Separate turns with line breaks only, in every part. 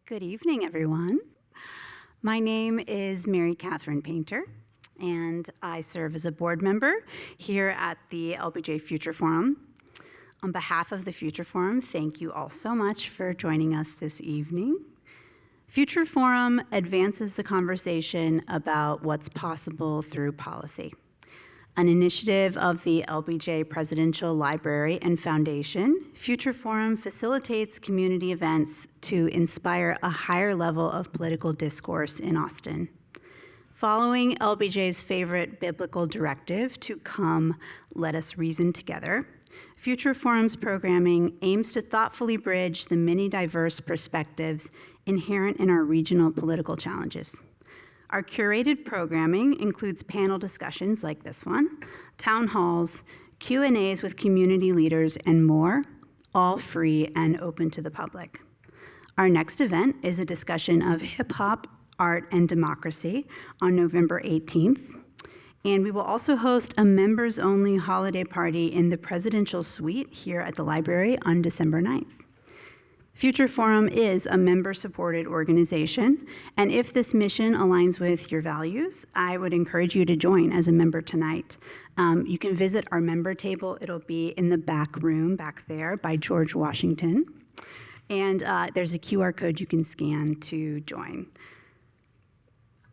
Good evening, everyone. My name is Mary Catherine Painter, and I serve as a board member here at the LBJ Future Forum. On behalf of the Future Forum, thank you all so much for joining us this evening. Future Forum advances the conversation about what's possible through policy. An initiative of the LBJ Presidential Library and Foundation, Future Forum facilitates community events to inspire a higher level of political discourse in Austin. Following LBJ's favorite biblical directive to come, let us reason together, Future Forum's programming aims to thoughtfully bridge the many diverse perspectives inherent in our regional political challenges. Our curated programming includes panel discussions like this one, town halls, Q&As with community leaders, and more, all free and open to the public. Our next event is a discussion of hip-hop, art, and democracy on November 18th. And we will also host a members-only holiday party in the Presidential Suite here at the library on December 9th. Future Forum is a member-supported organization, and if this mission aligns with your values, I would encourage you to join as a member tonight. You can visit our member table. It'll be in the back room back there by George Washington. And there's a QR code you can scan to join.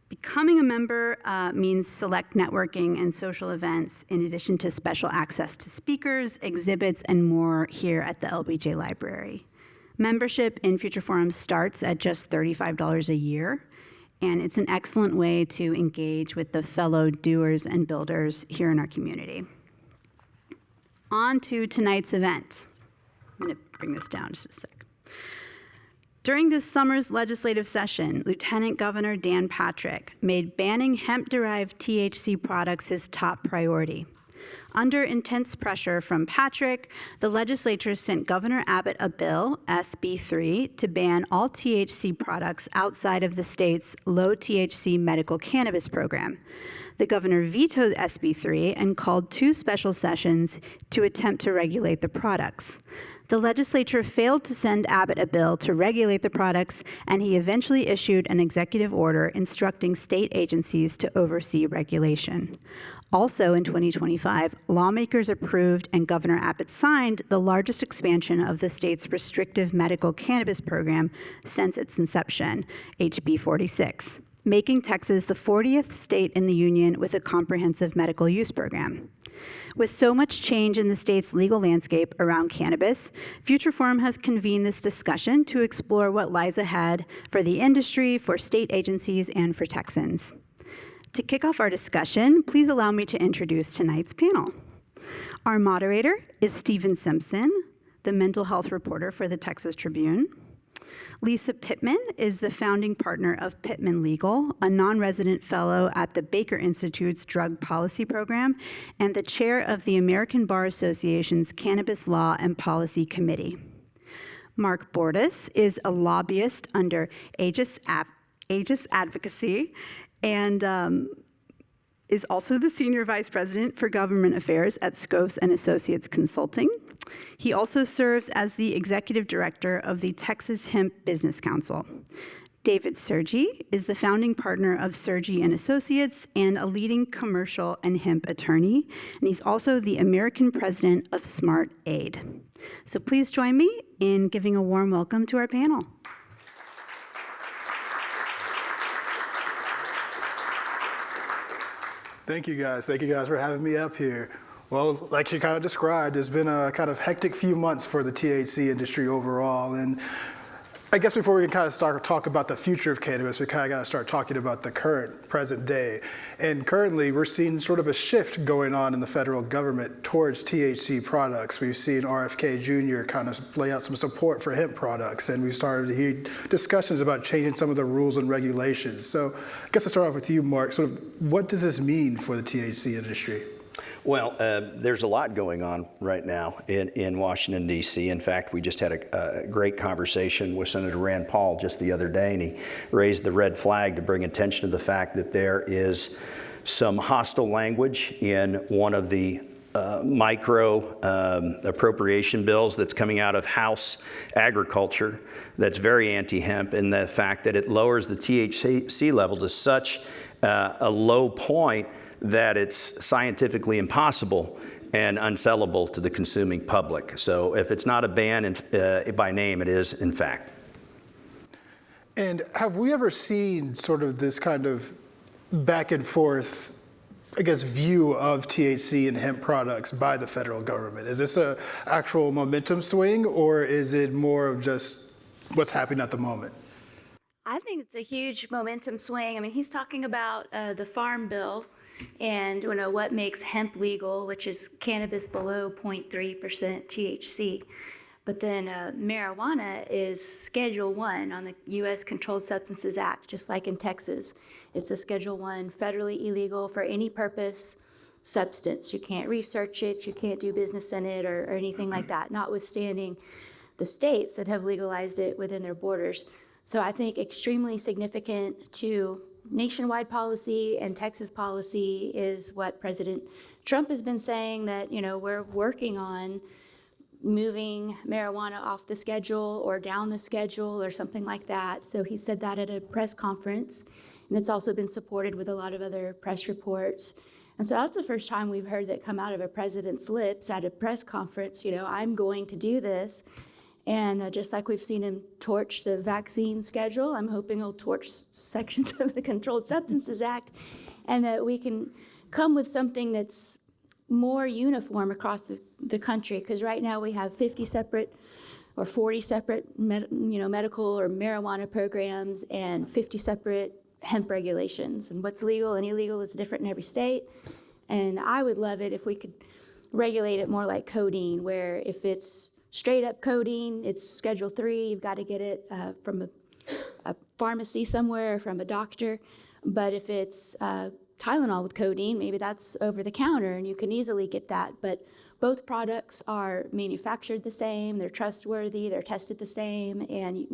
Becoming a member means select networking and social events in addition to special access to speakers, exhibits, and more here at the LBJ Library. Membership in Future Forum starts at just $35 a year, and it's an excellent way to engage with the fellow doers and builders here in our community. On to tonight's event. I'm going to bring this down just a sec. During this summer's legislative session, Lieutenant Governor Dan Patrick made banning hemp-derived THC products his top priority. Under intense pressure from Patrick, the legislature sent Governor Abbott a bill, SB 3, to ban all THC products outside of the state's low THC medical cannabis program. The governor vetoed SB 3 and called two special sessions to attempt to regulate the products. The legislature failed to send Abbott a bill to regulate the products, and he eventually issued an executive order instructing state agencies to oversee regulation. Also in 2025, lawmakers approved and Governor Abbott signed the largest expansion of the state's restrictive medical cannabis program since its inception, HB 46, making Texas the 40th state in the union with a comprehensive medical use program. With so much change in the state's legal landscape around cannabis, Future Forum has convened this discussion to explore what lies ahead for the industry, for state agencies, and for Texans. To kick off our discussion, please allow me to introduce tonight's panel. Our moderator is Stephen Simpson, the mental health reporter for the Texas Tribune. Lisa Pittman is the founding partner of Pittman Legal, a non-resident fellow at the Baker Institute's Drug Policy Program, and the chair of the American Bar Association's Cannabis Law and Policy Committee. Mark Bordas is a lobbyist under Aegis Advocacy, and is also the Senior Vice President for Government Affairs at Scofes and Associates Consulting. He also serves as the Executive Director of the Texas Hemp Business Council. David Sergi is the founding partner of Sergi and Associates and a leading commercial and hemp attorney, and he's also the American President of Smart Aid. So please join me in giving a warm welcome to our panel.
Thank you guys for having me up here. Well, like you kind of described, it's been a kind of hectic few months for the THC industry overall. And I guess before we can kind of start talk about the future of cannabis, we kind of got to start talking about the current, present day. And currently, we're seeing sort of a shift going on in the federal government towards THC products. We've seen RFK Jr. kind of lay out some support for hemp products, and we started to hear discussions about changing some of the rules and regulations. So I guess I'll start off with you, Mark. Sort of what does this mean for the THC industry?
Well, there's a lot going on right now in Washington, D.C. In fact, we just had a great conversation with Senator Rand Paul just the other day, and he raised the red flag to bring attention to the fact that there is some hostile language in one of the micro appropriation bills that's coming out of House Agriculture that's very anti-hemp, and the fact that it lowers the THC level to such a low point that it's scientifically impossible and unsellable to the consuming public. So if it's not a ban by name, it is in fact.
And have we ever seen sort of this kind of back and forth, I guess, view of THC and hemp products by the federal government? Is this an actual momentum swing, or is it more of just what's happening at the moment?
I think it's a huge momentum swing. I mean, he's talking about the Farm Bill and what makes hemp legal, which is cannabis below 0.3% THC. But then marijuana is Schedule 1 on the U.S. Controlled Substances Act, just like in Texas. It's a Schedule 1, federally illegal for any purpose substance. You can't research it, you can't do business in it or anything like that, notwithstanding the states that have legalized it within their borders. So I think extremely significant to nationwide policy and Texas policy is what President Trump has been saying, that we're working on moving marijuana off the schedule or down the schedule or something like that. So he said that at a press conference, and it's also been supported with a lot of other press reports. And so that's the first time we've heard that come out of a president's lips at a press conference, I'm going to do this. And just like we've seen him torch the vaccine schedule, I'm hoping he'll torch sections of the Controlled Substances Act, and that we can come with something that's more uniform across the country, because right now we have 50 separate or 40 separate medical or marijuana programs and 50 separate hemp regulations, and what's legal and illegal is different in every state. And I would love it if we could regulate it more like codeine, where if it's straight up codeine, it's Schedule 3, you've got to get it from a pharmacy somewhere or from a doctor. But if it's Tylenol with codeine, maybe that's over the counter and you can easily get that. But both products are manufactured the same, they're trustworthy, they're tested the same, and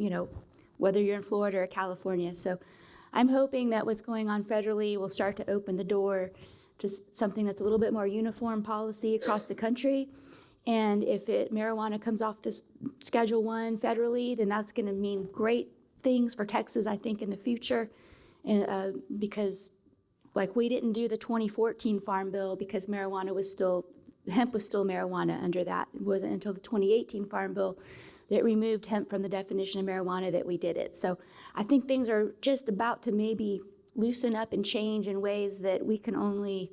whether you're in Florida or California. So I'm hoping that what's going on federally will start to open the door to something that's a little bit more uniform policy across the country. And if marijuana comes off this Schedule 1 federally, then that's going to mean great things for Texas, I think, in the future. And because we didn't do the 2014 Farm Bill because hemp was still marijuana under that. It wasn't until the 2018 Farm Bill that removed hemp from the definition of marijuana that we did it. So I think things are just about to maybe loosen up and change in ways that we can only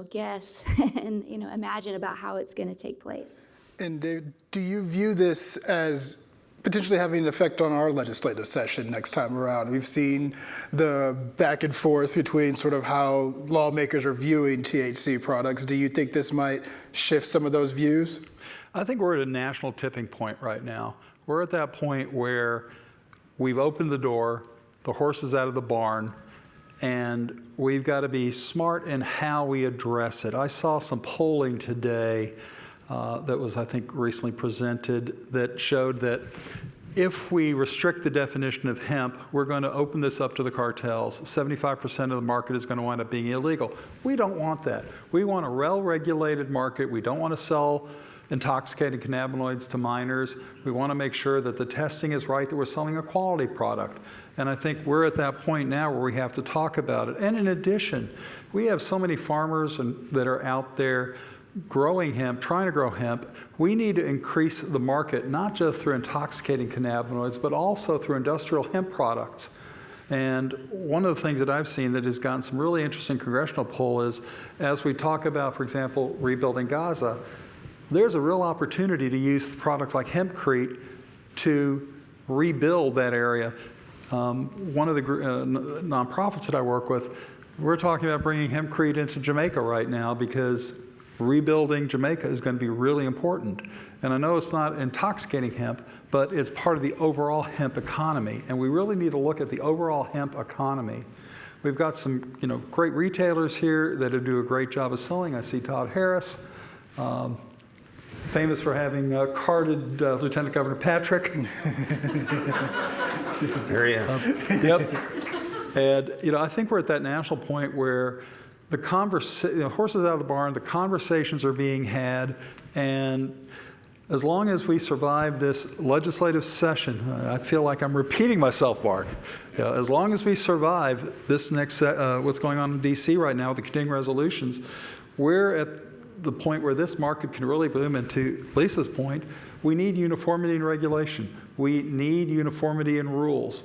guess and imagine about how it's going to take place.
And Dave, do you view this as potentially having an effect on our legislative session next time around? We've seen the back and forth between sort of how lawmakers are viewing THC products. Do you think this might shift some of those views?
I think we're at a national tipping point right now. We're at that point where we've opened the door, the horse is out of the barn, and we've got to be smart in how we address it. I saw some polling today that was, I think, recently presented that showed that if we restrict the definition of hemp, we're going to open this up to the cartels. 75% of the market is going to wind up being illegal. We don't want that. We want a well-regulated market. We don't want to sell intoxicating cannabinoids to minors. We want to make sure that the testing is right, that we're selling a quality product. And I think we're at that point now where we have to talk about it. And in addition, we have so many farmers that are out there growing hemp, trying to grow hemp. We need to increase the market, not just through intoxicating cannabinoids, but also through industrial hemp products. And one of the things that I've seen that has gotten some really interesting congressional pull is, as we talk about, for example, rebuilding Gaza, there's a real opportunity to use products like hempcrete to rebuild that area. One of the nonprofits that I work with, we're talking about bringing hempcrete into Jamaica right now because rebuilding Jamaica is going to be really important. And I know it's not intoxicating hemp, but it's part of the overall hemp economy. And we really need to look at the overall hemp economy. We've got some great retailers here that do a great job of selling. I see Todd Harris, famous for having carded Lieutenant Governor Patrick.
There he is.
Yep. And I think we're at that national point where horses out of the barn, the conversations are being had, and as long as we survive this legislative session, I feel like I'm repeating myself, Mark. As long as we survive this next, what's going on in D.C. right now with the continuing resolutions, we're at the point where this market can really boom. And to Lisa's point, we need uniformity in regulation. We need uniformity in rules.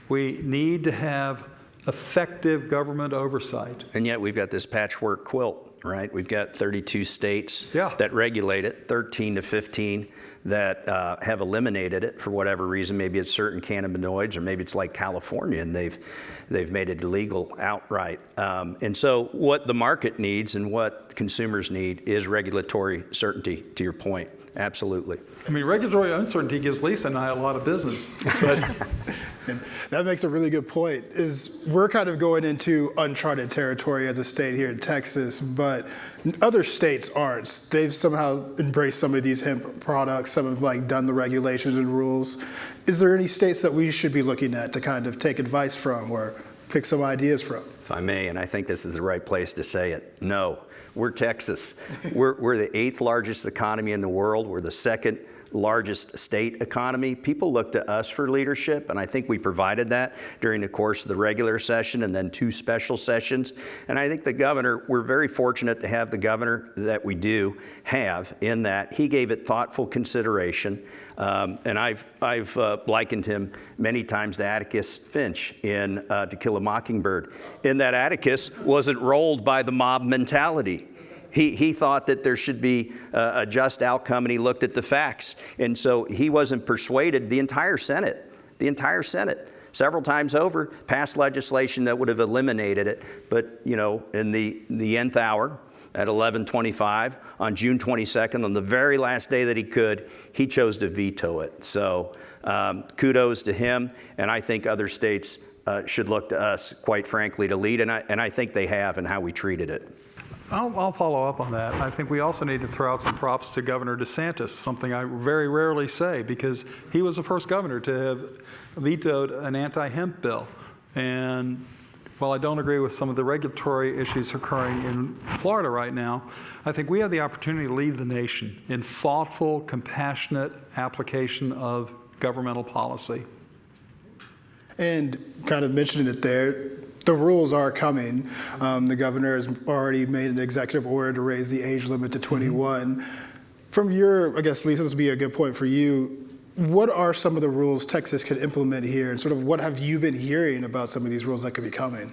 We need to have effective government oversight.
And yet we've got this patchwork quilt, right? We've got 32 states
Yeah.
that regulate it, 13 to 15 that have eliminated it for whatever reason. Maybe it's certain cannabinoids, or maybe it's like California and they've made it illegal outright. And so what the market needs and what consumers need is regulatory certainty, to your point. Absolutely.
I mean, regulatory uncertainty gives Lisa and I a lot of business. But
That makes a really good point. Is we're kind of going into uncharted territory as a state here in Texas, but other states aren't. They've somehow embraced some of these hemp products. Some have done the regulations and rules. Is there any states that we should be looking at to kind of take advice from or pick some ideas from?
If I may, and I think this is the right place to say it, no. We're Texas. We're the 8th largest economy in the world. We're the 2nd largest state economy. People look to us for leadership, and I think we provided that during the course of the regular session and then 2 special sessions. And I think the governor, we're very fortunate to have the governor that we do have, in that he gave it thoughtful consideration. And I've likened him many times to Atticus Finch in To Kill a Mockingbird, in that Atticus wasn't rolled by the mob mentality. He thought that there should be a just outcome, and he looked at the facts. And so he wasn't persuaded. The entire Senate, several times over, passed legislation that would have eliminated it. But, in the nth hour, at 11:25 on June 22nd, on the very last day that he could, he chose to veto it. So kudos to him, and I think other states should look to us, quite frankly, to lead, and I think they have in how we treated it.
I'll follow up on that. I think we also need to throw out some props to Governor DeSantis, something I very rarely say, because he was the first governor to have vetoed an anti-hemp bill. And while I don't agree with some of the regulatory issues occurring in Florida right now, I think we have the opportunity to lead the nation in thoughtful, compassionate application of governmental policy.
And kind of mentioning it there, the rules are coming. The governor has already made an executive order to raise the age limit to 21. From your, I guess, Lisa, this would be a good point for you. What are some of the rules Texas could implement here, and sort of what have you been hearing about some of these rules that could be coming?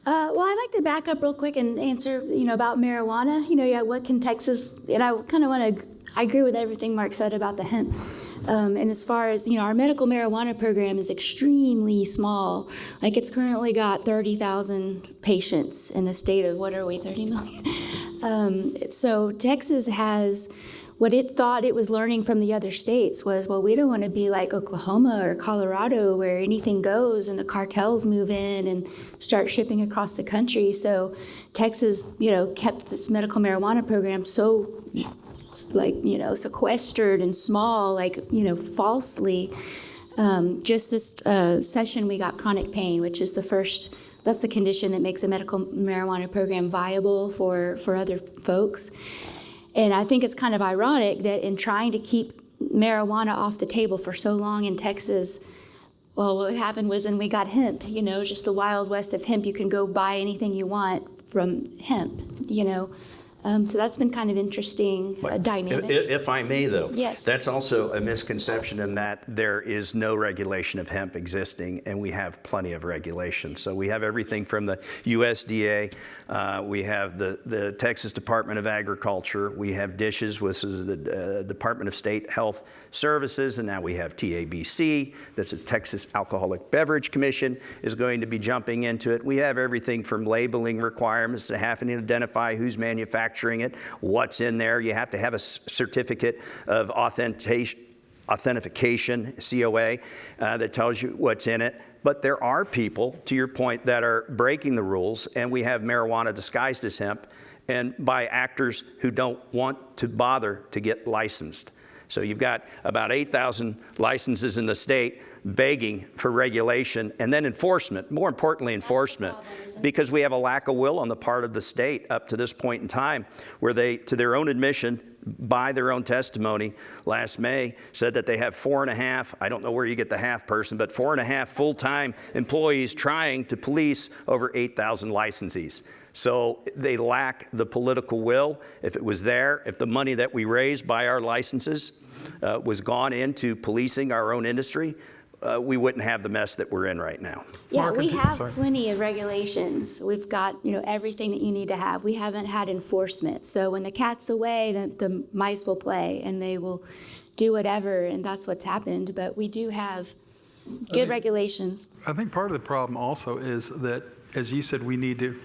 Well, I'd like to back up real quick and answer, about marijuana. What can Texas, and I kind of want to, I agree with everything Mark said about the hemp. And as far as, our medical marijuana program is extremely small. It's currently got 30,000 patients in a state of, 30 million? So Texas has, what it thought it was learning from the other states was, we don't want to be like Oklahoma or Colorado where anything goes and the cartels move in and start shipping across the country. So Texas, kept this medical marijuana program so sequestered and small, falsely. Just this session, we got chronic pain, which is that's the condition that makes a medical marijuana program viable for other folks. And I think it's kind of ironic that in trying to keep marijuana off the table for so long in Texas, what happened was, and we got hemp, just the wild west of hemp. You can go buy anything you want from hemp, So that's been kind of interesting dynamic.
If I may, though,
yes.
That's also a misconception in that there is no regulation of hemp existing, and we have plenty of regulation. So we have everything from the USDA, we have the Texas Department of Agriculture, we have DSHS, which is the Department of State Health Services, and now we have TABC, that's the Texas Alcoholic Beverage Commission, is going to be jumping into it. We have everything from labeling requirements to having to identify who's manufacturing it, what's in there. You have to have a certificate of authentication, COA, that tells you what's in it. But there are people, to your point, that are breaking the rules, and we have marijuana disguised as hemp, and by actors who don't want to bother to get licensed. So you've got about 8,000 licenses in the state begging for regulation, and then enforcement, more importantly enforcement, because we have a lack of will on the part of the state up to this point in time, where they, to their own admission, by their own testimony last May, said that they have 4.5, I don't know where you get the half person, but 4.5 full-time employees trying to police over 8,000 licensees. So they lack the political will. If it was there, if the money that we raised by our licenses was gone into policing our own industry, we wouldn't have the mess that we're in right now.
Yeah,
Mark,
we have
sorry.
plenty of regulations. We've got, everything that you need to have. We haven't had enforcement. So when the cat's away, the mice will play and they will do whatever, and that's what's happened. But we do have good regulations.
I think part of the problem also is that, as you said, we need to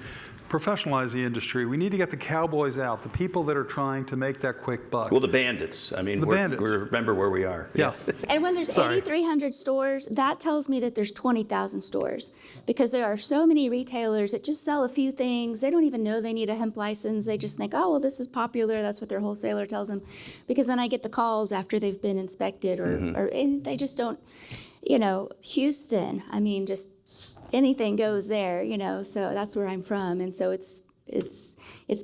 professionalize the industry. We need to get the cowboys out, the people that are trying to make that quick buck.
Well, the bandits. I mean,
The bandits.
we remember where we are.
Yeah.
And when there's
Sorry.
8,300 stores, that tells me that there's 20,000 stores, because there are so many retailers that just sell a few things. They don't even know they need a hemp license. They just think, oh, well, this is popular. That's what their wholesaler tells them. Because then I get the calls after they've been inspected, or and they just don't, Houston, I mean, just anything goes there, so that's where I'm from. And so it's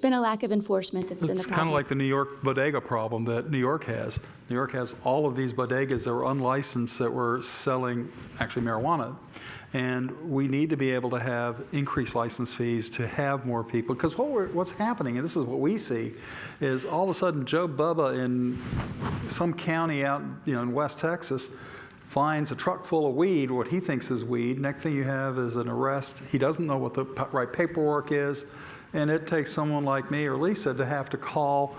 been a lack of enforcement that's been the
It's
problem.
kind of like the New York bodega problem that New York has. New York has all of these bodegas that were unlicensed that were selling actually marijuana. And we need to be able to have increased license fees to have more people. Because what's happening, and this is what we see, is all of a sudden Joe Bubba in some county out in West Texas finds a truck full of weed, what he thinks is weed. Next thing you have is an arrest. He doesn't know what the right paperwork is. And it takes someone like me or Lisa to have to call,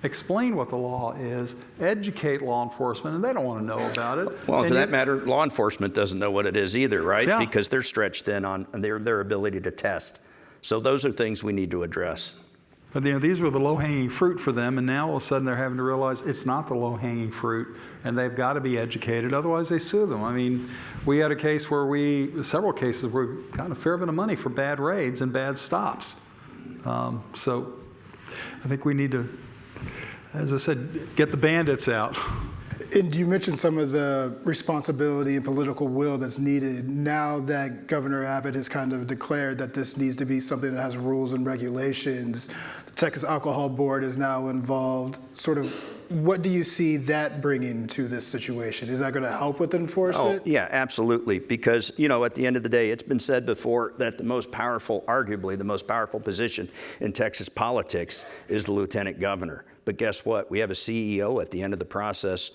explain what the law is, educate law enforcement, and they don't want to know about it.
Well,
and
to that matter, law enforcement doesn't know what it is either, right?
Yeah.
Because they're stretched thin on their ability to test. So those are things we need to address.
But these were the low-hanging fruit for them, and now all of a sudden they're having to realize it's not the low-hanging fruit, and they've got to be educated, otherwise they sue them. I mean, we had a case several cases where we got a fair bit of money for bad raids and bad stops. So I think we need to, as I said, get the bandits out.
And you mentioned some of the responsibility and political will that's needed now that Governor Abbott has kind of declared that this needs to be something that has rules and regulations. The Texas Alcohol Board is now involved. Sort of, what do you see that bringing to this situation? Is that going to help with enforcement?
Oh, yeah, absolutely. Because, at the end of the day, it's been said before that arguably the most powerful position in Texas politics is the lieutenant governor. But guess what? We have a CEO at the end of the process.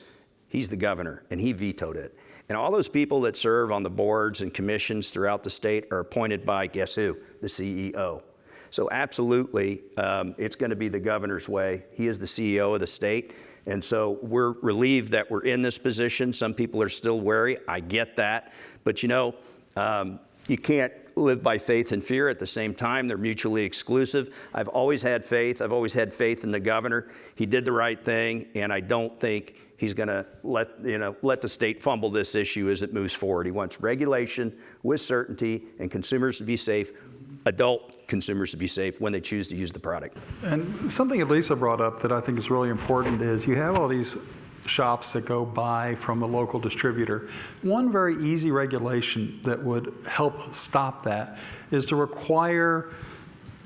He's the governor, and he vetoed it. And all those people that serve on the boards and commissions throughout the state are appointed by, guess who? The CEO. So absolutely, it's going to be the governor's way. He is the CEO of the state. And so we're relieved that we're in this position. Some people are still wary. I get that. But you can't live by faith and fear at the same time. They're mutually exclusive. I've always had faith. I've always had faith in the governor. He did the right thing, and I don't think he's going to let the state fumble this issue as it moves forward. He wants regulation with certainty and consumers to be safe, adult consumers to be safe when they choose to use the product.
And something that Lisa brought up that I think is really important is you have all these shops that go buy from the local distributor. One very easy regulation that would help stop that is to require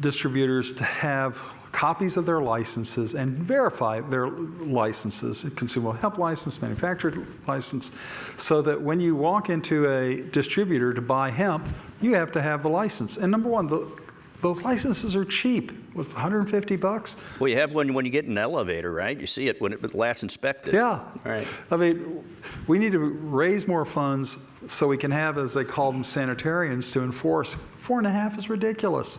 distributors to have copies of their licenses and verify their licenses, consumer hemp license, manufacturer license, so that when you walk into a distributor to buy hemp, you have to have the license. And number one, those licenses are cheap. What's $150?
Well, you have one when you get in an elevator, right? You see it when it last inspected.
Yeah.
Right.
I mean, we need to raise more funds so we can have, as they call them, sanitarians to enforce. 4.5 is ridiculous.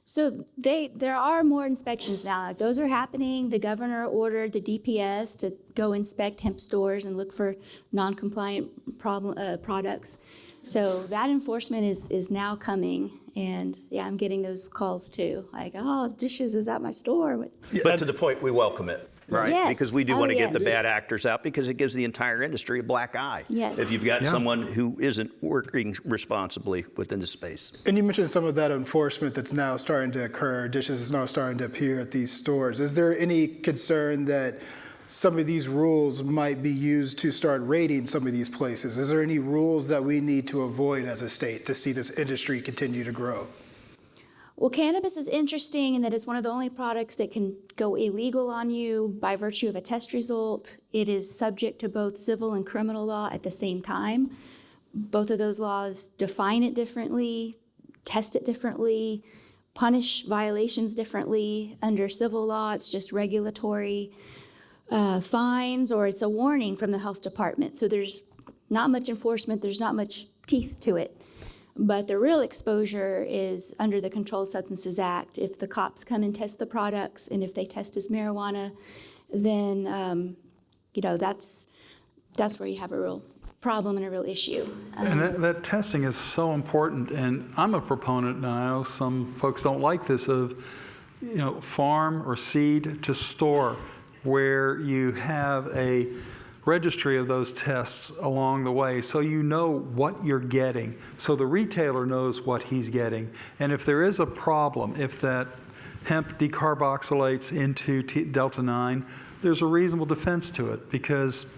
So there are more inspections now. Those are happening. The governor ordered the DPS to go inspect hemp stores and look for non-compliant products. So that enforcement is now coming, and yeah, I'm getting those calls too. Like, oh, dishes is at my store.
But to the point, we welcome it, right?
Yes.
Because we do want to get the
yes.
bad actors out, because it gives the entire industry a black eye.
Yes.
If you've got
Yeah.
someone who isn't working responsibly within the space.
And you mentioned some of that enforcement that's now starting to occur. Dishes is now starting to appear at these stores. Is there any concern that some of these rules might be used to start raiding some of these places. Is there any rules that we need to avoid as a state to see this industry continue to grow?
Well, cannabis is interesting in that it's one of the only products that can go illegal on you by virtue of a test result. It is subject to both civil and criminal law at the same time. Both of those laws define it differently, test it differently, punish violations differently. Under civil law, it's just regulatory fines, or it's a warning from the health department. So there's not much enforcement, there's not much teeth to it. But the real exposure is under the Controlled Substances Act. If the cops come and test the products, and if they test as marijuana, then that's where you have a real problem and a real issue.
And that testing is so important. And I'm a proponent, and I know some folks don't like this, of farm or seed to store, where you have a registry of those tests along the way, so you know what you're getting, so the retailer knows what he's getting. And if there is a problem, if that hemp decarboxylates into Delta-9, there's a reasonable defense to it, because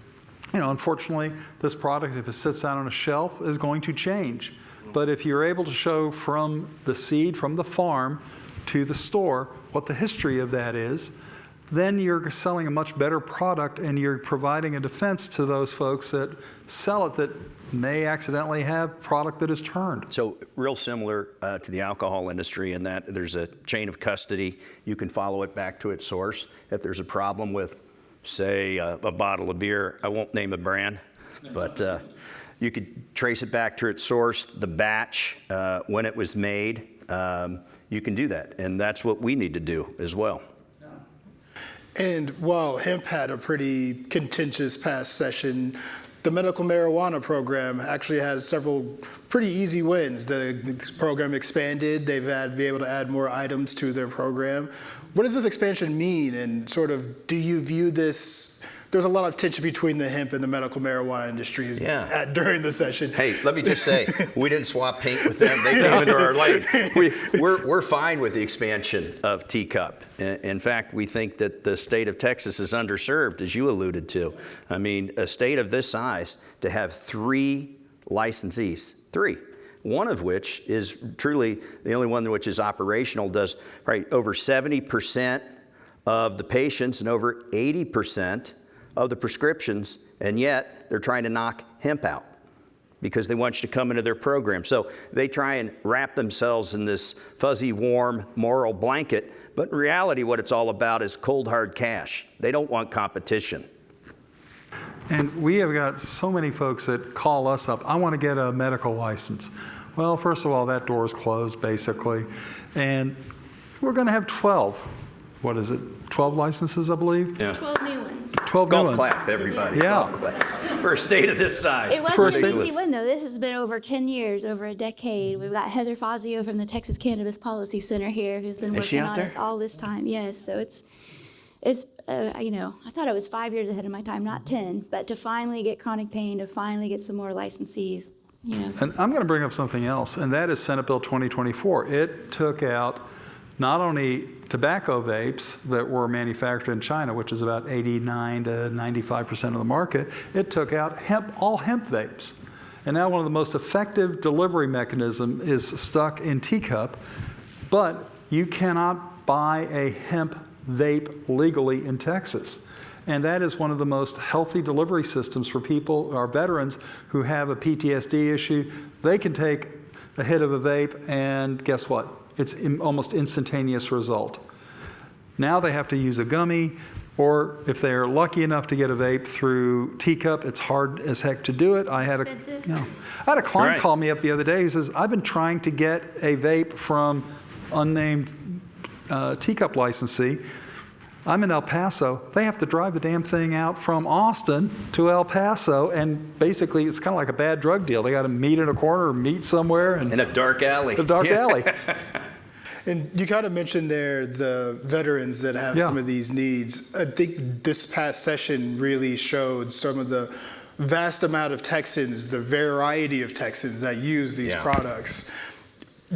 unfortunately, this product, if it sits out on a shelf, is going to change. But if you're able to show from the seed, from the farm to the store, what the history of that is, then you're selling a much better product, and you're providing a defense to those folks that sell it that may accidentally have product that is turned.
So real similar to the alcohol industry in that there's a chain of custody. You can follow it back to its source. If there's a problem with, say, a bottle of beer, I won't name a brand, but you could trace it back to its source, the batch, when it was made. You can do that, and that's what we need to do as well.
And while hemp had a pretty contentious past session, the medical marijuana program actually had several pretty easy wins. The program expanded. They've been able to add more items to their program. What does this expansion mean? And sort of, do you view this? There's a lot of tension between the hemp and the medical marijuana industries during the session.
Hey, let me just say, we didn't swap paint with them. They came into our lane. We're fine with the expansion of teacup. In fact, we think that the state of Texas is underserved, as you alluded to. I mean, a state of this size, to have 3 licensees, 3. One of which is truly the only one which is operational, does over 70% of the patients and over 80% of the prescriptions, and yet they're trying to knock hemp out because they want you to come into their program. So they try and wrap themselves in this fuzzy, warm, moral blanket, but in reality what it's all about is cold, hard cash. They don't want competition.
And we have got so many folks that call us up, I want to get a medical license. Well, first of all, that door is closed, basically. And we're going to have 12. What is it? 12 licenses, I believe?
Yeah.
12 new ones.
12 new ones.
Golf clap, everybody.
Yeah.
Golf clap. For a state of this size.
It wasn't an easy one, though. This has been over 10 years, over a decade. We've got Heather Fazio from the Texas Cannabis Policy Center here, who's been working on it all this time. Yes, so it's I thought it was 5 years ahead of my time, not 10, but to finally get chronic pain, to finally get some more licensees,
And I'm going to bring up something else, and that is Senate Bill 2024. It took out not only tobacco vapes that were manufactured in China, which is about 89 to 95% of the market, it took out all hemp vapes. And now one of the most effective delivery mechanism is stuck in teacup, but you cannot buy a hemp vape legally in Texas. And that is one of the most healthy delivery systems for people, our veterans, who have a PTSD issue. They can take a hit of a vape, and guess what? It's almost instantaneous result. Now they have to use a gummy, or if they're lucky enough to get a vape through teacup, it's hard as heck to do it. I had a client call me up the other day who says, I've been trying to get a vape from unnamed teacup licensee. I'm in El Paso. They have to drive the damn thing out from Austin to El Paso, and basically it's kind of like a bad drug deal. They got to meet in a corner or meet somewhere. In
a dark alley.
A dark alley.
And you kind of mentioned there the veterans that have some of these needs. I think this past session really showed some of the vast amount of Texans, the variety of Texans that use these products.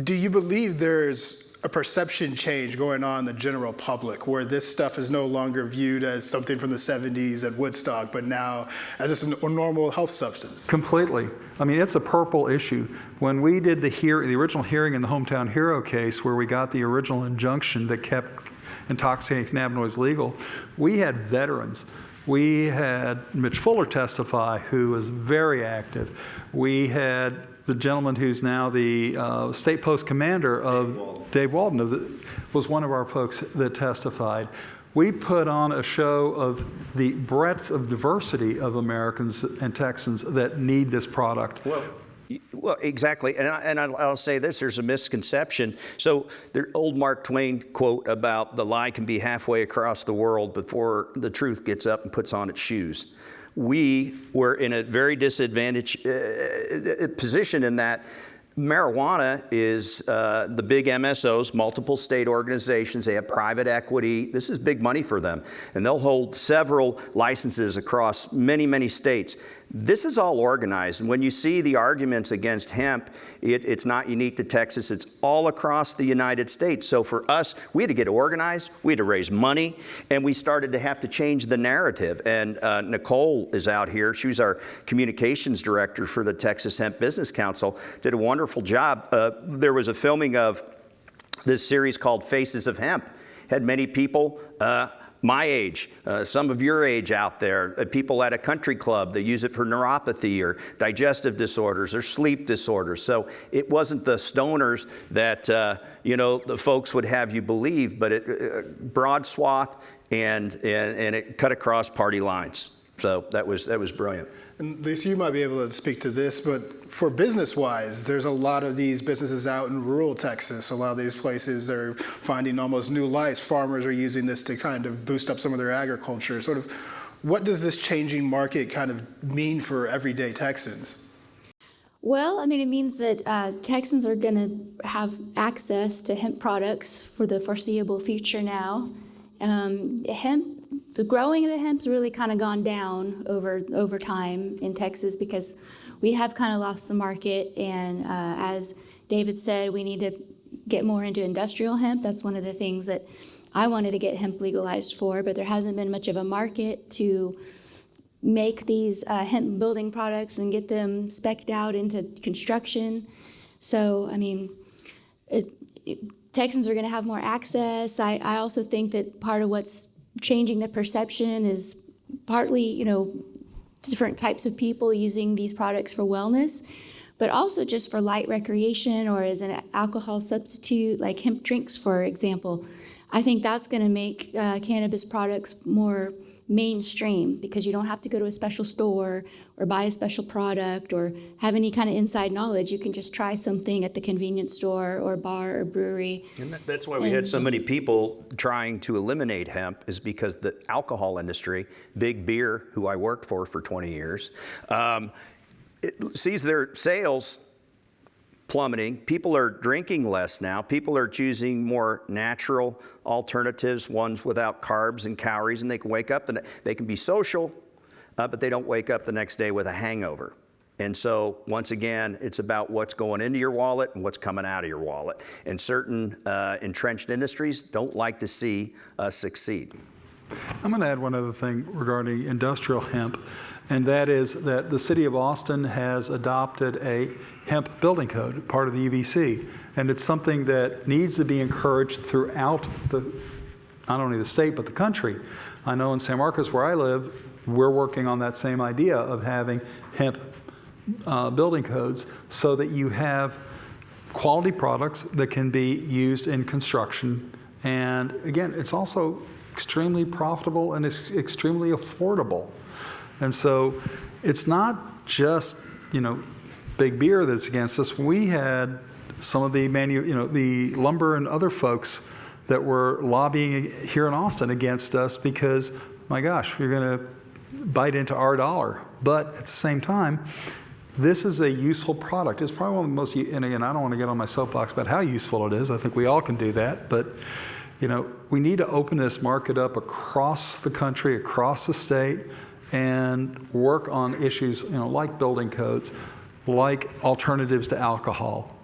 Do you believe there's a perception change going on in the general public, where this stuff is no longer viewed as something from the 70s at Woodstock, but now as just a normal health substance.
Completely. I mean, it's a purple issue. When we did the original hearing in the Hometown Hero case, where we got the original injunction that kept intoxicating cannabinoids legal, we had veterans. We had Mitch Fuller testify, who was very active. We had the gentleman who's now the state post commander of Dave Walden was one of our folks that testified. We put on a show of the breadth of diversity of Americans and Texans that need this product.
Well, exactly, and I'll say this, there's a misconception. So the old Mark Twain quote about the lie can be halfway across the world before the truth gets up and puts on its shoes. We were in a very disadvantaged position in that marijuana is the big MSOs, multiple state organizations. They have private equity. This is big money for them. And they'll hold several licenses across many, many states. This is all organized. And when you see the arguments against hemp, it's not unique to Texas. It's all across the United States. So for us, we had to get organized. We had to raise money. And we started to have to change the narrative. And Nicole is out here. She was our communications director for the Texas Hemp Business Council. Did a wonderful job. There was a filming of this series called Faces of Hemp. Had many people my age, some of your age out there, people at a country club that use it for neuropathy or digestive disorders or sleep disorders. So it wasn't the stoners that, the folks would have you believe, but it broad swath and it cut across party lines. So that was brilliant.
And Lisa, you might be able to speak to this, but for business-wise, there's a lot of these businesses out in rural Texas. A lot of these places are finding almost new life. Farmers are using this to kind of boost up some of their agriculture. Sort of, what does this changing market kind of mean for everyday Texans?
Well, I mean, it means that Texans are going to have access to hemp products for the foreseeable future now. The growing of the hemp's really kind of gone down over time in Texas because we have kind of lost the market. And as David said, we need to get more into industrial hemp. That's one of the things that I wanted to get hemp legalized for, but there hasn't been much of a market to make these hemp building products and get them spec'd out into construction. So, I mean, Texans are going to have more access. I also think that part of what's changing the perception is partly, different types of people using these products for wellness, but also just for light recreation or as an alcohol substitute, like hemp drinks, for example. I think that's going to make cannabis products more mainstream because you don't have to go to a special store or buy a special product or have any kind of inside knowledge. You can just try something at the convenience store or bar or brewery.
And that's why we had so many people trying to eliminate hemp, is because the alcohol industry, Big Beer, who I worked for 20 years, it sees their sales plummeting. People are drinking less now. People are choosing more natural alternatives, ones without carbs and calories, and they can wake up, they can be social, but they don't wake up the next day with a hangover. And so, once again, it's about what's going into your wallet and what's coming out of your wallet. And certain entrenched industries don't like to see us succeed.
I'm going to add one other thing regarding industrial hemp, and that is that the city of Austin has adopted a hemp building code, part of the UBC, and it's something that needs to be encouraged throughout not only the state but the country. I know in San Marcos, where I live, we're working on that same idea of having hemp building codes so that you have quality products that can be used in construction. And again, it's also extremely profitable and it's extremely affordable. And so it's not just, Big Beer that's against us. We had some of the the lumber and other folks that were lobbying here in Austin against us because, my gosh, you're going to bite into our dollar. But at the same time, this is a useful product. It's probably one of the most, and again, I don't want to get on my soapbox about how useful it is. I think we all can do that. But we need to open this market up across the country, across the state, and work on issues, like building codes, like alternatives to alcohol.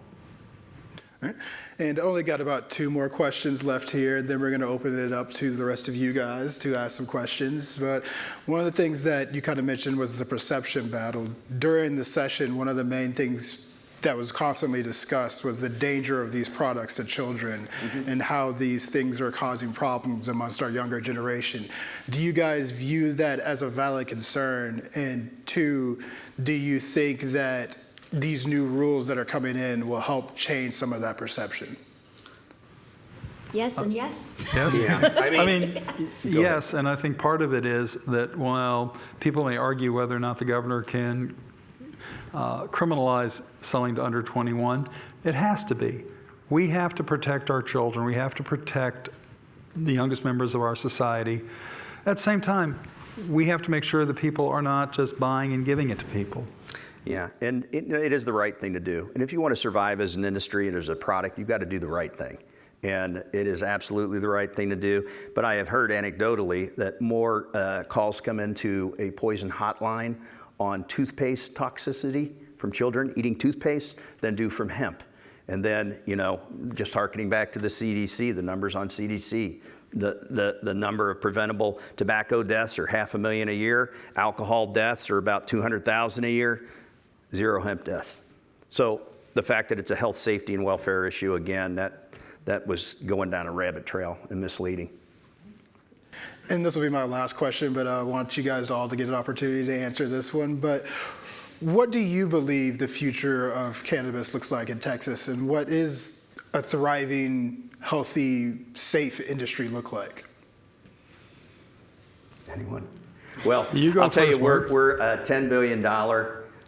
All right. And only got about 2 more questions left here, and then we're going to open it up to the rest of you guys to ask some questions. But one of the things that you kind of mentioned was the perception battle. During the session, one of the main things that was constantly discussed was the danger of these products to children and how these things are causing problems amongst our younger generation. Do you guys view that as a valid concern? And 2, do you think that these new rules that are coming in will help change some of that perception?
Yes and yes.
Yes?
Yeah.
I mean, yes, and I think part of it is that while people may argue whether or not the governor can criminalize selling to under 21, it has to be. We have to protect our children. We have to protect the youngest members of our society. At the same time, we have to make sure that people are not just buying and giving it to people.
Yeah, and it is the right thing to do. And if you want to survive as an industry and as a product, you've got to do the right thing. And it is absolutely the right thing to do. But I have heard anecdotally that more calls come into a poison hotline on toothpaste toxicity from children eating toothpaste than do from hemp. And then, just hearkening back to the CDC, the numbers on CDC, the number of preventable tobacco deaths are 500,000 a year. Alcohol deaths are about 200,000 a year. 0 hemp deaths. So the fact that it's a health, safety, and welfare issue, again, that was going down a rabbit trail and misleading.
And this will be my last question, but I want you guys all to get an opportunity to answer this one. But what do you believe the future of cannabis looks like in Texas, and what is a thriving, healthy, safe industry look like?
Anyone? Well,
You go
I'll tell you,
first, Mark.
we're a $10 billion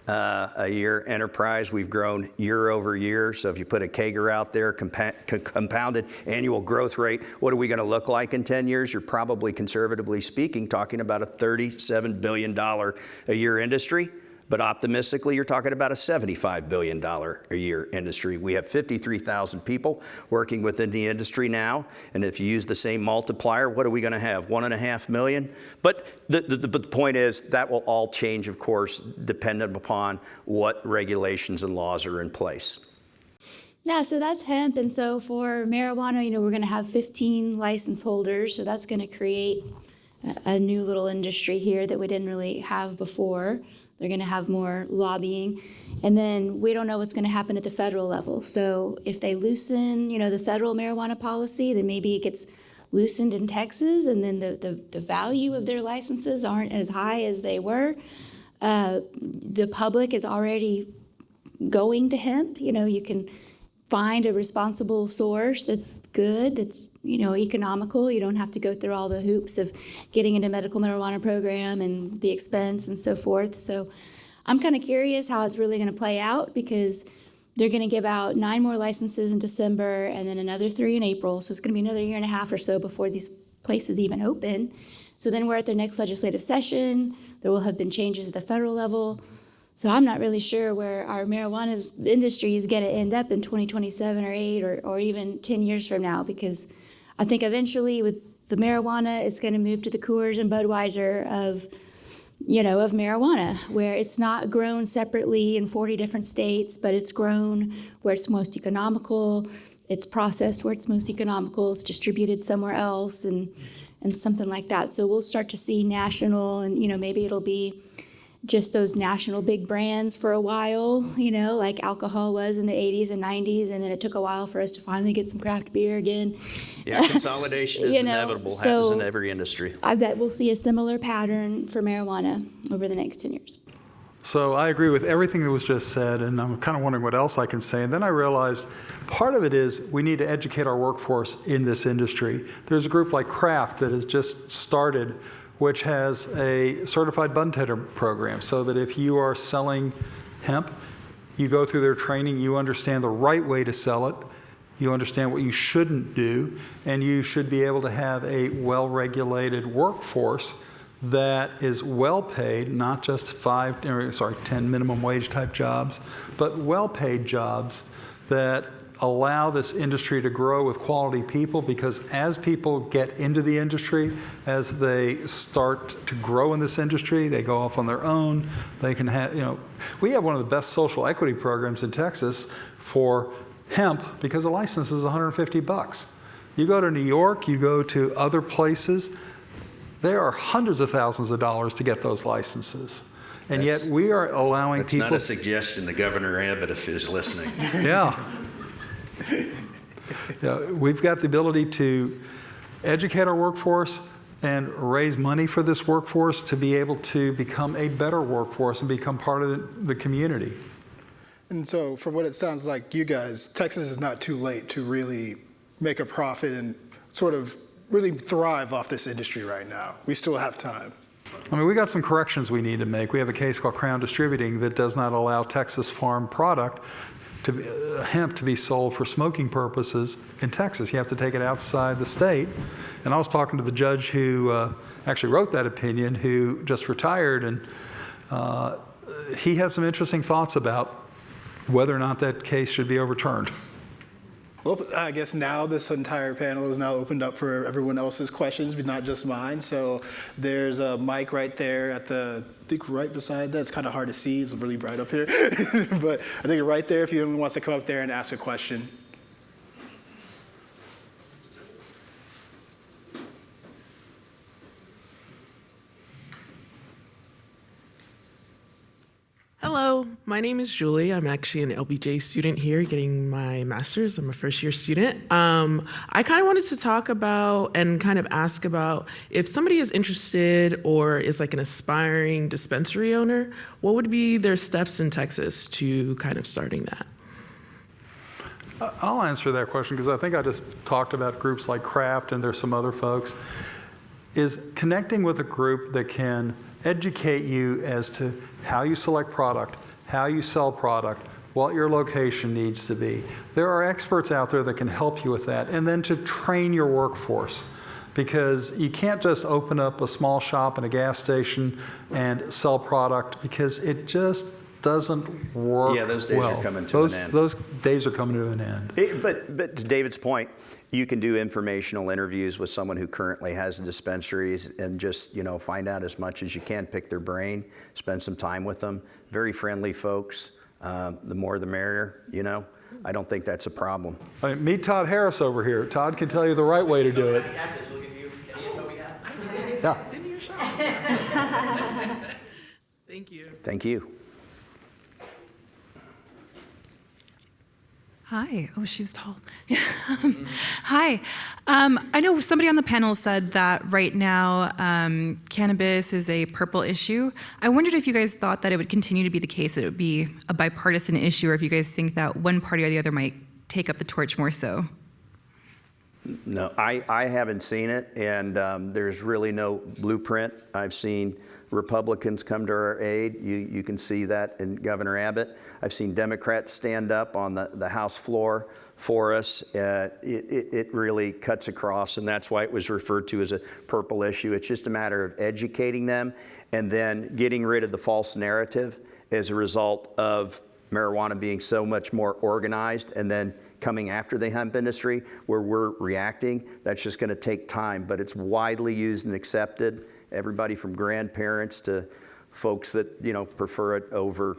a year enterprise. We've grown year over year. So if you put a CAGR out there, compounded annual growth rate, what are we going to look like in 10 years? You're probably, conservatively speaking, talking about a $37 billion a year industry. But optimistically, you're talking about a $75 billion a year industry. We have 53,000 people working within the industry now. And if you use the same multiplier, what are we going to have? 1.5 million? But the point is that will all change, of course, dependent upon what regulations and laws are in place.
Yeah, so that's hemp. And so for marijuana, we're going to have 15 license holders. So that's going to create a new little industry here that we didn't really have before. They're going to have more lobbying. And then we don't know what's going to happen at the federal level. So if they loosen, the federal marijuana policy, then maybe it gets loosened in Texas, and then the value of their licenses aren't as high as they were. The public is already going to hemp. You can find a responsible source that's good, that's economical. You don't have to go through all the hoops of getting into medical marijuana program and the expense and so forth. So I'm kind of curious how it's really going to play out, because they're going to give out 9 more licenses in December and then another 3 in April. So it's going to be another 1.5 years or so before these places even open. So then we're at their next legislative session. There will have been changes at the federal level. So I'm not really sure where our marijuana industry is going to end up in 2027 or 8 or even 10 years from now, because I think eventually with the marijuana, it's going to move to the Coors and Budweiser of marijuana, where it's not grown separately in 40 different states, but it's grown where it's most economical, it's processed where it's most economical, it's distributed somewhere else, and something like that. So we'll start to see national, and maybe it'll be just those national big brands for a while, like alcohol was in the 80s and 90s, and then it took a while for us to finally get some craft beer again.
Yeah, consolidation is inevitable, happens in every industry.
I bet we'll see a similar pattern for marijuana over the next 10 years.
So I agree with everything that was just said, and I'm kind of wondering what else I can say. And then I realized part of it is we need to educate our workforce in this industry. There's a group like Craft that has just started, which has a certified bud tender program, so that if you are selling hemp, you go through their training, you understand the right way to sell it, you understand what you shouldn't do, and you should be able to have a well-regulated workforce that is well-paid, not just 10 minimum wage type jobs, but well-paid jobs that allow this industry to grow with quality people, because as people get into the industry, as they start to grow in this industry, they go off on their own. They can have, we have one of the best social equity programs in Texas for hemp because a license is $150. You go to New York, you go to other places, there are hundreds of thousands of dollars to get those licenses. And yet we are allowing
That's
people.
not a suggestion to Governor Abbott if is listening.
Yeah. We've got the ability to educate our workforce and raise money for this workforce to be able to become a better workforce and become part of the community.
And so from what it sounds like, you guys, Texas is not too late to really make a profit and sort of really thrive off this industry right now. We still have time.
I mean, we got some corrections we need to make. We have a case called Crown Distributing that does not allow Texas farm product, hemp, to be sold for smoking purposes in Texas. You have to take it outside the state. And I was talking to the judge who actually wrote that opinion, who just retired, and he had some interesting thoughts about whether or not that case should be overturned.
Well, I guess now this entire panel is now opened up for everyone else's questions, but not just mine. So there's a mic right there at I think right beside that. It's kind of hard to see. It's really bright up here. But I think right there, if anyone wants to come up there and ask a question.
Hello, my name is Julie. I'm actually an LBJ student here getting my master's. I'm a first-year student. I kind of wanted to talk about and kind of ask about if somebody is interested or is like an aspiring dispensary owner, what would be their steps in Texas to kind of starting that?
I'll answer that question because I think I just talked about groups like Craft and there's some other folks, is connecting with a group that can educate you as to how you select product, how you sell product, what your location needs to be. There are experts out there that can help you with that, and then to train your workforce, because you can't just open up a small shop and a gas station and sell product, because it just doesn't work.
Yeah, those days
well.
are coming to an end.
Those days are coming to an end.
But to David's point, you can do informational interviews with someone who currently has dispensaries and just, find out as much as you can, pick their brain, spend some time with them. Very friendly folks. The more the merrier, I don't think that's a problem.
I mean, meet Todd Harris over here. Todd can tell you the right way to do it.
We'll give you any info we have.
Yeah.
In your shop. Thank you.
Thank you.
Hi. Oh, she was tall. Hi. I know somebody on the panel said that right now cannabis is a purple issue. I wondered if you guys thought that it would continue to be the case, that it would be a bipartisan issue, or if you guys think that one party or the other might take up the torch more so.
No, I haven't seen it, and there's really no blueprint. I've seen Republicans come to our aid. You can see that in Governor Abbott. I've seen Democrats stand up on the House floor for us. It really cuts across, and that's why it was referred to as a purple issue. It's just a matter of educating them and then getting rid of the false narrative as a result of marijuana being so much more organized and then coming after the hemp industry where we're reacting. That's just going to take time, but it's widely used and accepted. Everybody from grandparents to folks that, prefer it over,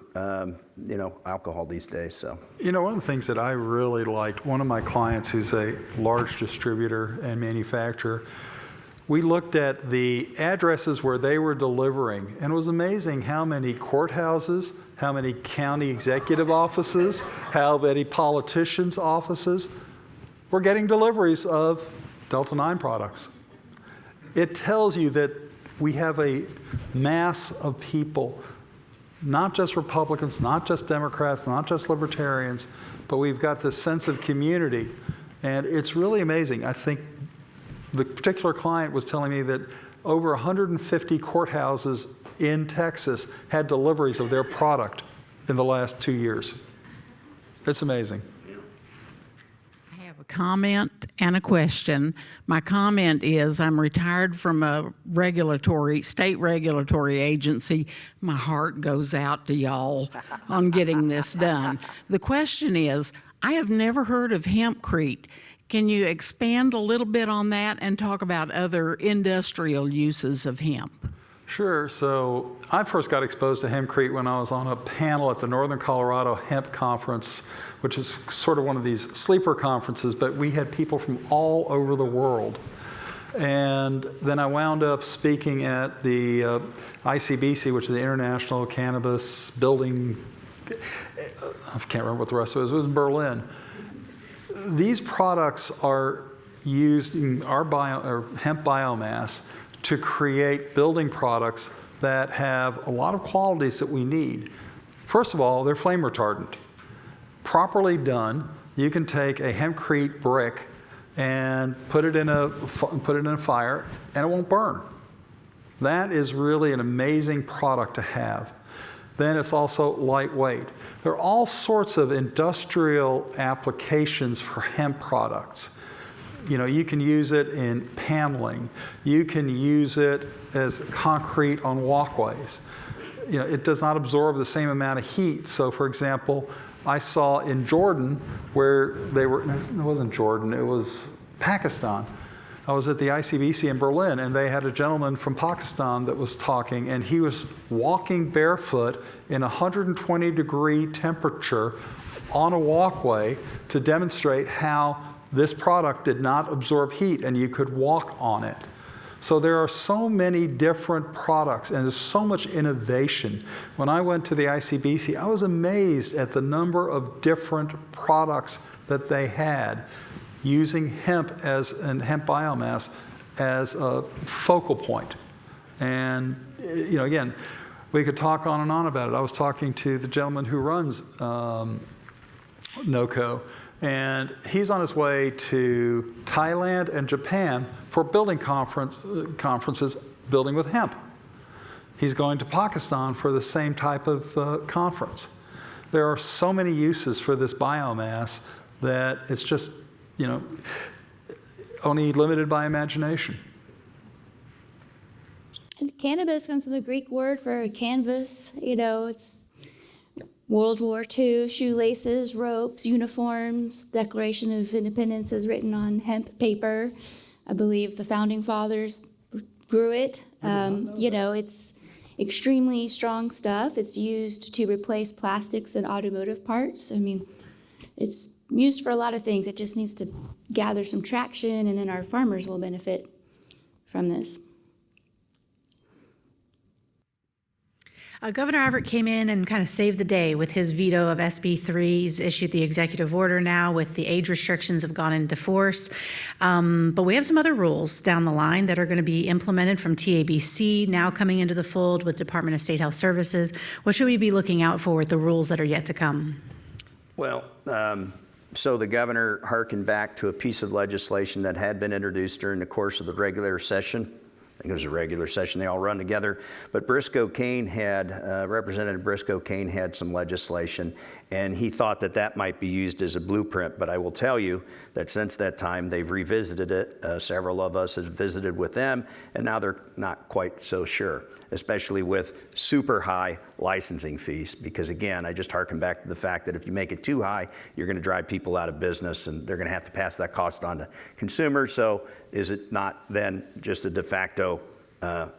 alcohol these days, so.
One of the things that I really liked, one of my clients who's a large distributor and manufacturer, we looked at the addresses where they were delivering, and it was amazing how many courthouses, how many county executive offices, how many politicians' offices were getting deliveries of Delta 9 products. It tells you that we have a mass of people, not just Republicans, not just Democrats, not just Libertarians, but we've got this sense of community. And it's really amazing. I think the particular client was telling me that over 150 courthouses in Texas had deliveries of their product in the last 2 years. It's amazing.
I have a comment and a question. My comment is I'm retired from a state regulatory agency. My heart goes out to y'all on getting this done. The question is, I have never heard of hempcrete. Can you expand a little bit on that and talk about other industrial uses of hemp?
Sure. So I first got exposed to hempcrete when I was on a panel at the Northern Colorado Hemp Conference, which is sort of one of these sleeper conferences, but we had people from all over the world. And then I wound up speaking at the ICBC, which is the International Cannabis Building, I can't remember what the rest of it was. It was in Berlin. These products are used in our hemp biomass to create building products that have a lot of qualities that we need. First of all, they're flame retardant. Properly done, you can take a hempcrete brick and put it in a fire, and it won't burn. That is really an amazing product to have. Then it's also lightweight. There are all sorts of industrial applications for hemp products. You can use it in paneling. You can use it as concrete on walkways. It does not absorb the same amount of heat. So, for example, I saw in Jordan where it wasn't Jordan, it was Pakistan. I was at the ICBC in Berlin, and they had a gentleman from Pakistan that was talking, and he was walking barefoot in 120-degree temperature on a walkway to demonstrate how this product did not absorb heat and you could walk on it. So there are so many different products and there's so much innovation. When I went to the ICBC, I was amazed at the number of different products that they had using hemp and hemp biomass as a focal point. And again, we could talk on and on about it. I was talking to the gentleman who runs NOCO, and he's on his way to Thailand and Japan for building conferences building with hemp. He's going to Pakistan for the same type of conference. There are so many uses for this biomass that it's just, only limited by imagination.
Cannabis comes from the Greek word for canvas. It's World War II, shoelaces, ropes, uniforms. Declaration of Independence is written on hemp paper. I believe the founding fathers grew it. It's extremely strong stuff. It's used to replace plastics and automotive parts. It's used for a lot of things. It just needs to gather some traction, and then our farmers will benefit from this.
Governor Abbott came in and kind of saved the day with his veto of SB 3. He's issued the executive order now with the age restrictions have gone into force. But we have some other rules down the line that are going to be implemented from TABC now coming into the fold with Department of State Health Services. What should we be looking out for with the rules that are yet to come?
Well, so the governor hearkened back to a piece of legislation that had been introduced during the course of the regular session. I think it was a regular session, they all run together. But Representative Briscoe Cain had some legislation, and he thought that might be used as a blueprint. But I will tell you that since that time, they've revisited it. Several of us have visited with them, and now they're not quite so sure, especially with super high licensing fees. Because again, I just harken back to the fact that if you make it too high, you're going to drive people out of business, and they're going to have to pass that cost on to consumers. So is it not then just a de facto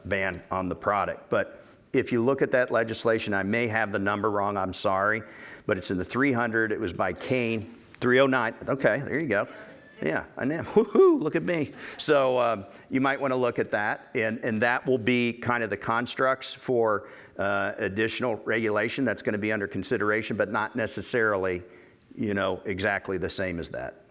ban on the product? But if you look at that legislation, I may have the number wrong, I'm sorry, but it's in the 300, it was by Cain, 309, okay, there you go. Yeah, I know, woohoo, look at me. So you might want to look at that, and that will be kind of the constructs for additional regulation that's going to be under consideration, but not necessarily, exactly the same as that.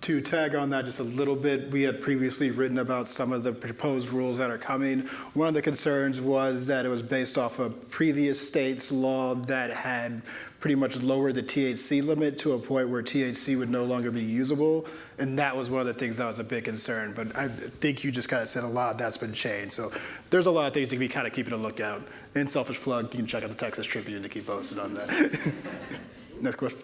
To tag on that just a little bit, we had previously written about some of the proposed rules that are coming. One of the concerns was that it was based off a previous state's law that had pretty much lowered the THC limit to a point where THC would no longer be usable. And that was one of the things that was a big concern. But I think you just kind of said a lot of that's been changed. So there's a lot of things to be kind of keeping a lookout. And selfish plug, you can check out the Texas Tribune to keep posted on that. Next question.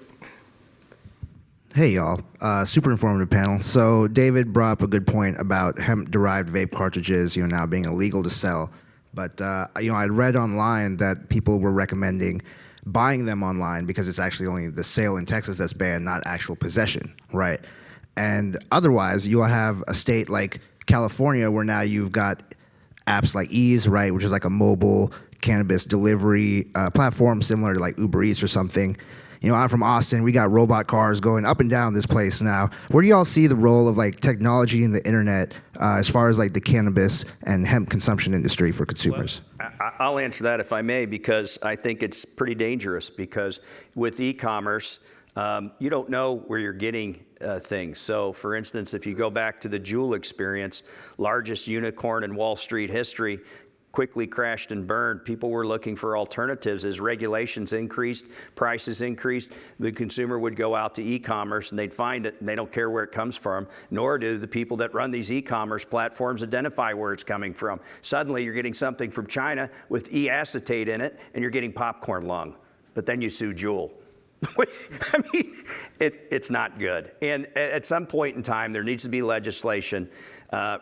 Hey, y'all. Super informative panel. So David brought up a good point about hemp-derived vape cartridges, now being illegal to sell. But, I read online that people were recommending buying them online because it's actually only the sale in Texas that's banned, not actual possession, right? And otherwise, you'll have a state like California where now you've got apps like Ease, right, which is like a mobile cannabis delivery platform similar to like Uber Eats or something. I'm from Austin. We got robot cars going up and down this place now. Where do y'all see the role of like technology and the internet as far as like the cannabis and hemp consumption industry for consumers?
Well, I'll answer that if I may, because I think it's pretty dangerous, because with e-commerce, you don't know where you're getting things. So for instance, if you go back to the Juul experience, largest unicorn in Wall Street history, quickly crashed and burned. People were looking for alternatives. As regulations increased, prices increased, the consumer would go out to e-commerce and they'd find it, and they don't care where it comes from, nor do the people that run these e-commerce platforms identify where it's coming from. Suddenly you're getting something from China with E-acetate in it, and you're getting popcorn lung. But then you sue Juul. I mean, it's not good. And at some point in time, there needs to be legislation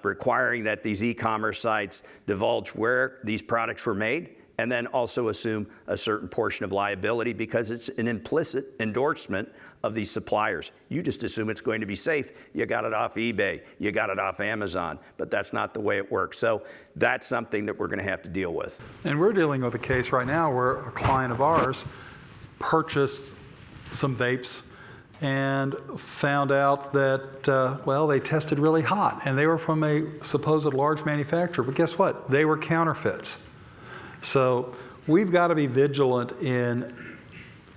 requiring that these e-commerce sites divulge where these products were made, and then also assume a certain portion of liability, because it's an implicit endorsement of these suppliers. You just assume it's going to be safe. You got it off eBay, you got it off Amazon, but that's not the way it works. So that's something that we're going to have to deal with. And
we're dealing with a case right now where a client of ours purchased some vapes and found out that, they tested really hot, and they were from a supposed large manufacturer. But guess what? They were counterfeits. So we've got to be vigilant in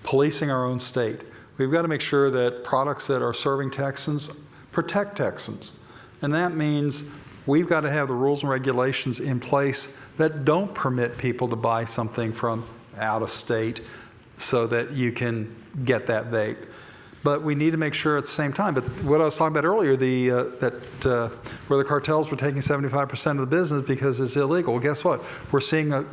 policing our own state. We've got to make sure that products that are serving Texans protect Texans. And that means we've got to have the rules and regulations in place that don't permit people to buy something from out of state so that you can get that vape. But we need to make sure at the same time. But what I was talking about earlier, where the cartels were taking 75% of the business because it's illegal. Well, guess what? We're seeing the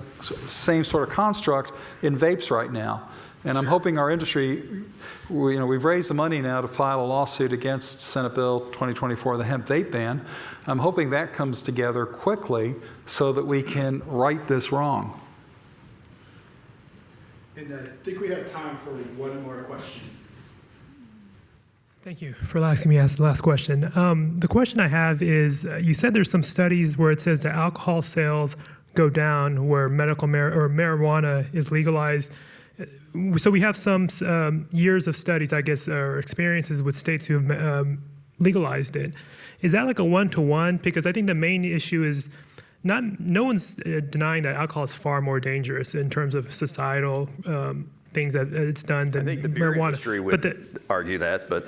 same sort of construct in vapes right now. And I'm hoping our industry, we've raised the money now to file a lawsuit against Senate Bill 2024, the hemp vape ban. I'm hoping that comes together quickly so that we can right this wrong.
And I think we have time for one more question.
Thank you for asking me to ask the last question. The question I have is, you said there's some studies where it says that alcohol sales go down where marijuana is legalized. So we have some years of studies, I guess, or experiences with states who have legalized it. Is that like a one-to-one? Because I think the main issue is no one's denying that alcohol is far more dangerous in terms of societal things that it's done than
I think the
marijuana.
beer industry would argue that, but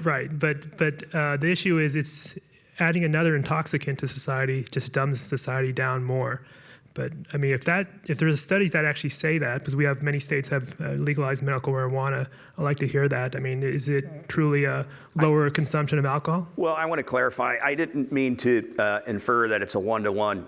right. But the issue is it's adding another intoxicant to society just dumbs society down more. But I mean, if there's studies that actually say that, because we have many states have legalized medical marijuana, I'd like to hear that. I mean, is it truly a lower consumption of alcohol?
Well, I want to clarify. I didn't mean to infer that it's a one-to-one,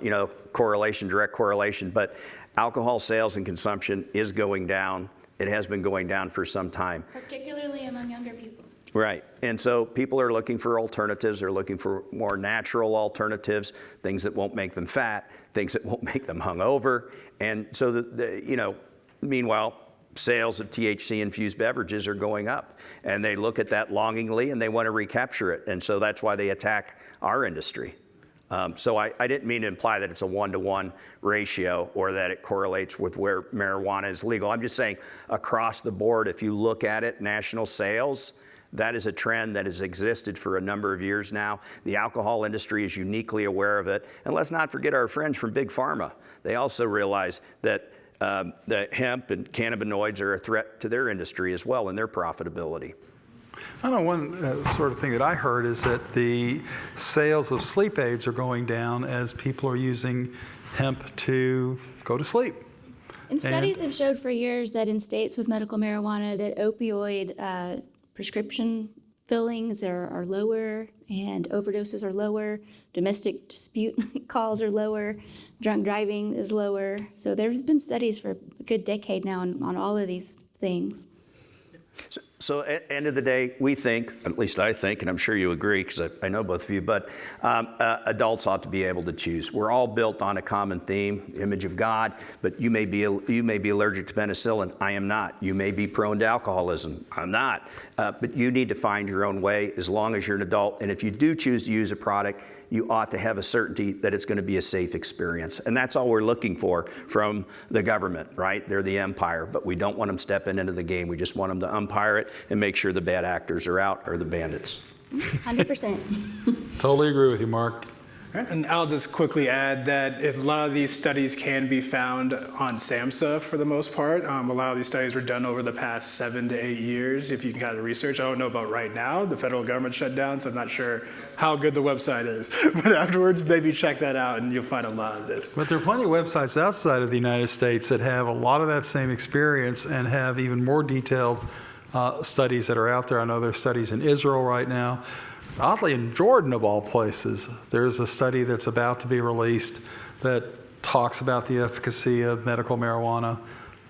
correlation, direct correlation, but alcohol sales and consumption is going down. It has been going down for some time.
Particularly among younger people.
Right. And so people are looking for alternatives. They're looking for more natural alternatives, things that won't make them fat, things that won't make them hungover. And so, meanwhile, sales of THC-infused beverages are going up. And they look at that longingly and they want to recapture it. And so that's why they attack our industry. So I didn't mean to imply that it's a one-to-one ratio or that it correlates with where marijuana is legal. I'm just saying across the board, if you look at it, national sales, that is a trend that has existed for a number of years now. The alcohol industry is uniquely aware of it. And let's not forget our friends from Big Pharma. They also realize that the hemp and cannabinoids are a threat to their industry as well and their profitability.
I know one sort of thing that I heard is that the sales of sleep aids are going down as people are using hemp to go to sleep.
And studies have showed for years that in states with medical marijuana that opioid prescription fillings are lower and overdoses are lower, domestic dispute calls are lower, drunk driving is lower. So there's been studies for a good decade now on all of these things.
So at the end of the day, we think, at least I think, and I'm sure you agree because I know both of you, but adults ought to be able to choose. We're all built on a common theme, image of God, but you may be allergic to penicillin. I am not. You may be prone to alcoholism. I'm not. But you need to find your own way as long as you're an adult. And if you do choose to use a product, you ought to have a certainty that it's going to be a safe experience. And that's all we're looking for from the government, right? They're the umpire, but we don't want them stepping into the game. We just want them to umpire it and make sure the bad actors are out or the bandits.
100%.
Totally agree with you, Mark.
And I'll just quickly add that if a lot of these studies can be found on SAMHSA for the most part, a lot of these studies were done over the past 7 to 8 years. If you can kind of research, I don't know about right now. The federal government shut down, so I'm not sure how good the website is. But afterwards, maybe check that out and you'll find a lot of this.
But there are plenty of websites outside of the United States that have a lot of that same experience and have even more detailed studies that are out there. I know there's studies in Israel right now. Oddly, in Jordan, of all places, there's a study that's about to be released that talks about the efficacy of medical marijuana.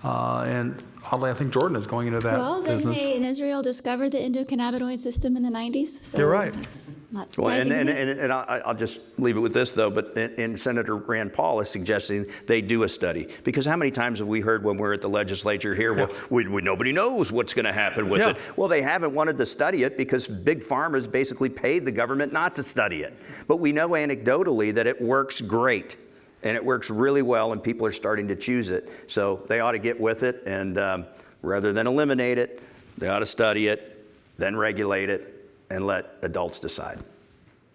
And oddly, I think Jordan is going into that
Well, then
business.
they in Israel discovered the endocannabinoid system in the 90s. So
You're right.
That's not
Well,
surprising to me.
and I'll just leave it with this, though, but and Senator Rand Paul is suggesting they do a study. Because how many times have we heard when we're at the legislature here, well, nobody knows what's going to happen with it. Well, they haven't wanted to study it because big pharma's basically paid the government not to study it. But we know anecdotally that it works great. And it works really well, and people are starting to choose it. So they ought to get with it, and rather than eliminate it, they ought to study it, then regulate it, and let adults decide.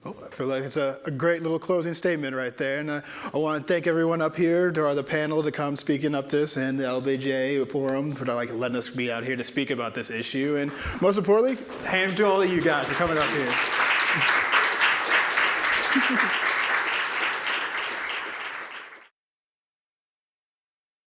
Well, I feel like it's a great little closing statement right there. And I want to thank everyone up here, to the panel to come speaking up this, and the LBJ forum for letting us be out here to speak about this issue. And most importantly, hand to all of you guys for coming up here.